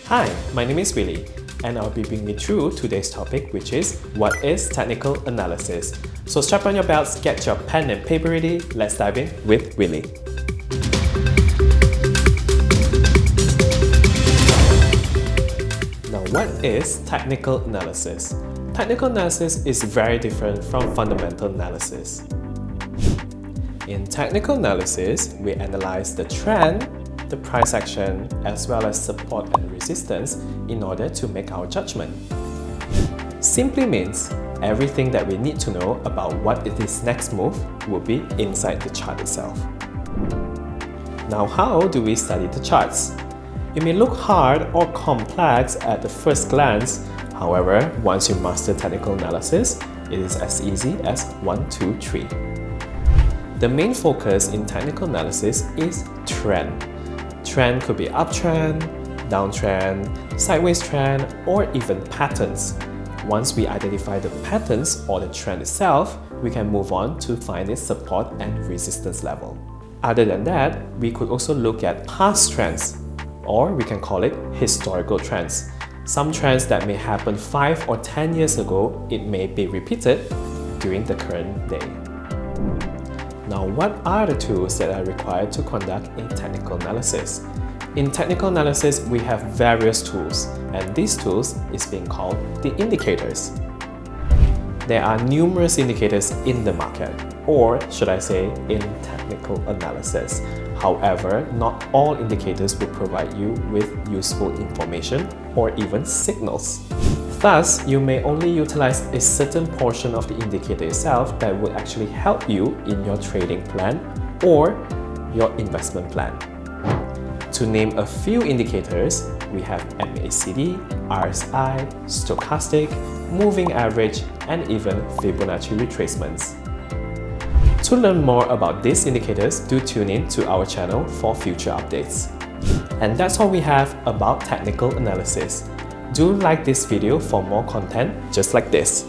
Hi, my name is Willie, and I'll be bringing you through today's topic, which is what is technical analysis. So strap on your belts, get your pen and paper ready, let's dive in with Willie. Now, what is technical analysis? Technical analysis is very different from fundamental analysis. In technical analysis, we analyze the trend, the price action, as well as support and resistance in order to make our judgment. Simply means everything that we need to know about what is this next move will be inside the chart itself. Now, how do we study the charts? It may look hard or complex at the first glance. However, once you master technical analysis, it is as easy as 1, 2, 3. The main focus in technical analysis is trend. Trend could be uptrend, downtrend, sideways trend, or even patterns. Once we identify the patterns or the trend itself, we can move on to find its support and resistance level. Other than that, we could also look at past trends, or we can call it historical trends. Some trends that may happen 5 or 10 years ago, it may be repeated during the current day. Now, what are the tools that are required to conduct a technical analysis? In technical analysis, we have various tools, and these tools is being called the indicators. There are numerous indicators in the market, or should I say, in technical analysis. However, not all indicators will provide you with useful information or even signals. Thus, you may only utilize a certain portion of the indicator itself that would actually help you in your trading plan or your investment plan. To name a few indicators, we have MACD, RSI, stochastic, moving average, and even Fibonacci retracements. To learn more about these indicators, do tune in to our channel for future updates. And that's all we have about technical analysis. Do like this video for more content just like this.